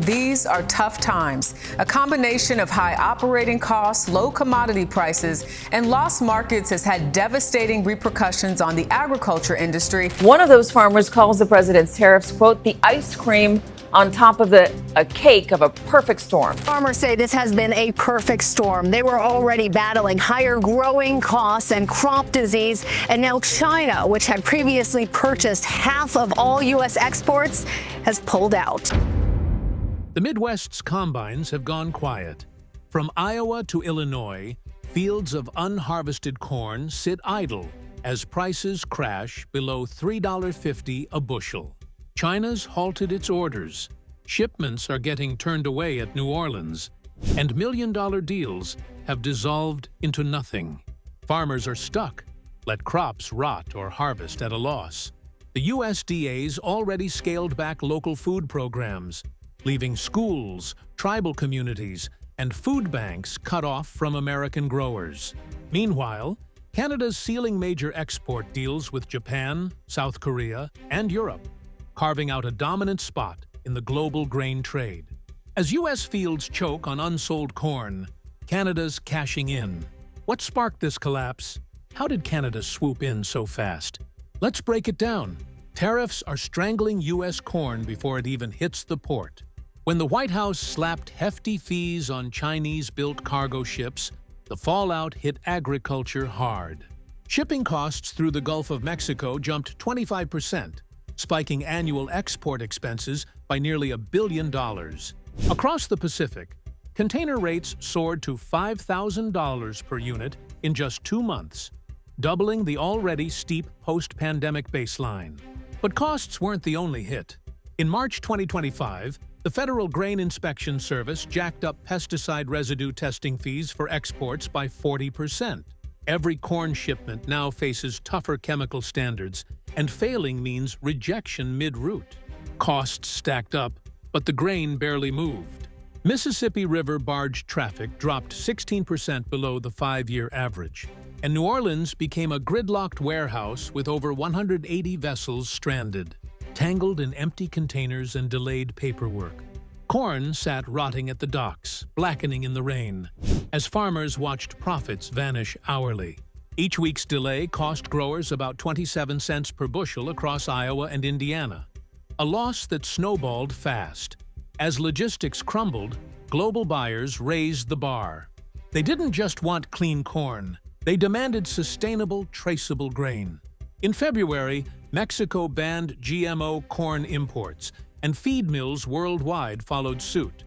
These are tough times. A combination of high operating costs, low commodity prices, and lost markets has had devastating repercussions on the agriculture industry. One of those farmers calls the president's tariffs, quote, the ice cream on top of a cake of a perfect storm. Farmers say this has been a perfect storm. They were already battling higher growing costs and crop disease. And now China, which had previously purchased half of all U.S. exports, has pulled out. The Midwest's combines have gone quiet. From Iowa to Illinois, fields of unharvested corn sit idle as prices crash below $3.50 a bushel. China's halted its orders. Shipments are getting turned away at New Orleans, and million-dollar deals have dissolved into nothing. Farmers are stuck, let crops rot or harvest at a loss. The USDA's already scaled back local food programs, leaving schools, tribal communities, and food banks cut off from American growers. Meanwhile, Canada's sealing major export deals with Japan, South Korea, and Europe, carving out a dominant spot in the global grain trade. As U.S. fields choke on unsold corn, Canada's cashing in. What sparked this collapse? How did Canada swoop in so fast? Let's break it down. Tariffs are strangling U.S. corn before it even hits the port. When the White House slapped hefty fees on Chinese-built cargo ships, the fallout hit agriculture hard. Shipping costs through the Gulf of Mexico jumped 25%, spiking annual export expenses by nearly $1 billion. Across the Pacific, container rates soared to $5,000 per unit in just 2 months, doubling the already steep post-pandemic baseline. But costs weren't the only hit. In March 2025, the Federal Grain Inspection Service jacked up pesticide residue testing fees for exports by 40%. Every corn shipment now faces tougher chemical standards, and failing means rejection mid-route. Costs stacked up, but the grain barely moved. Mississippi River barge traffic dropped 16% below the 5-year average, and New Orleans became a gridlocked warehouse with over 180 vessels stranded, tangled in empty containers and delayed paperwork. Corn sat rotting at the docks, blackening in the rain, as farmers watched profits vanish hourly. Each week's delay cost growers about 27 cents per bushel across Iowa and Indiana, a loss that snowballed fast. As logistics crumbled, global buyers raised the bar. They didn't just want clean corn, they demanded sustainable, traceable grain. In February, Mexico banned GMO corn imports, and feed mills worldwide followed suit,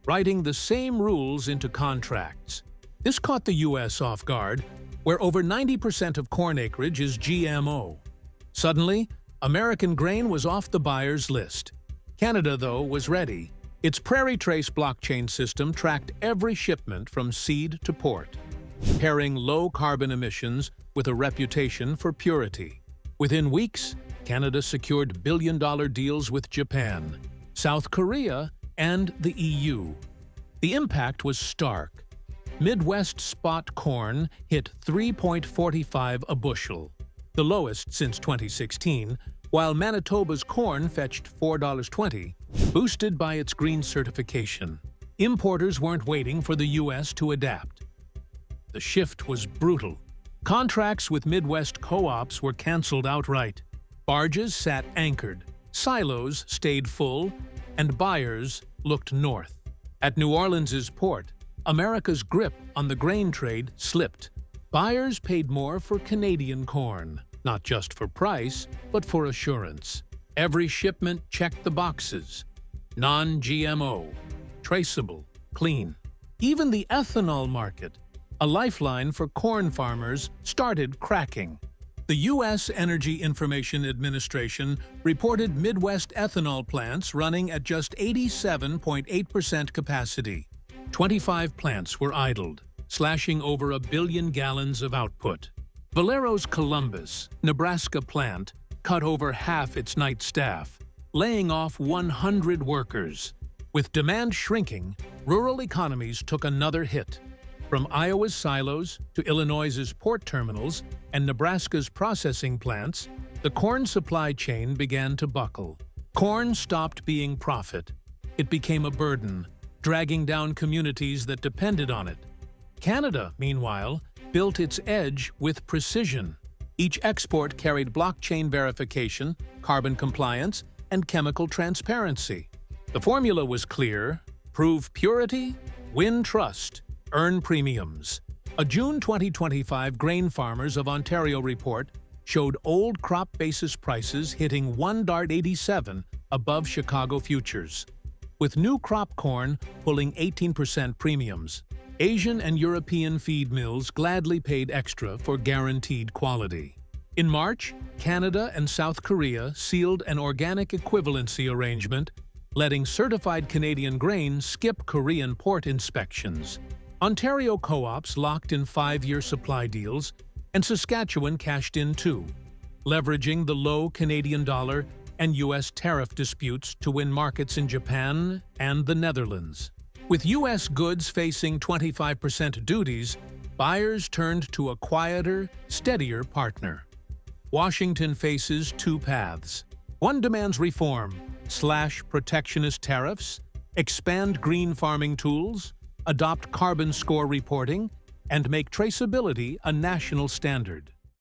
writing the same rules into contracts. This caught the U.S. off guard, where over 90% of corn acreage is GMO. Suddenly, American grain was off the buyer's list. Canada, though, was ready. Its Prairie Trace blockchain system tracked every shipment from seed to port, pairing low carbon emissions with a reputation for purity. Within weeks, Canada secured billion-dollar deals with Japan, South Korea, and the EU. The impact was stark. Midwest spot corn hit $3.45 a bushel, the lowest since 2016, while Manitoba's corn fetched $4.20, boosted by its green certification. Importers weren't waiting for the U.S. to adapt. The shift was brutal. Contracts with Midwest co-ops were canceled outright. Barges sat anchored, silos stayed full, and buyers looked north. At New Orleans's port, America's grip on the grain trade slipped. Buyers paid more for Canadian corn, not just for price, but for assurance. Every shipment checked the boxes: non-GMO, traceable, clean. Even the ethanol market, a lifeline for corn farmers, started cracking. The U.S. Energy Information Administration reported Midwest ethanol plants running at just 87.8% capacity. 25 plants were idled, slashing over 1 billion gallons of output. Valero's Columbus, Nebraska plant cut over half its night staff, laying off 100 workers. With demand shrinking, rural economies took another hit. From Iowa's silos to Illinois's port terminals and Nebraska's processing plants, the corn supply chain began to buckle. Corn stopped being profit. it became a burden, dragging down communities that depended on it. Canada, meanwhile, built its edge with precision. Each export carried blockchain verification, carbon compliance, and chemical transparency. The formula was clear: prove purity, win trust, earn premiums. A June 2025 Grain Farmers of Ontario report showed old crop basis prices hitting $1.87 above Chicago futures, with new crop corn pulling 18% premiums. Asian and European feed mills gladly paid extra for guaranteed quality. In March, Canada and South Korea sealed an organic equivalency arrangement, letting certified Canadian grain skip Korean port inspections. Ontario co-ops locked in 5-year supply deals, and Saskatchewan cashed in too, leveraging the low Canadian dollar and U.S. tariff disputes to win markets in Japan and the Netherlands. With U.S. goods facing 25% duties, buyers turned to a quieter, steadier partner. Washington faces two paths. One demands reform, slash protectionist tariffs, expand green farming tools, adopt carbon score reporting, and make traceability a national standard.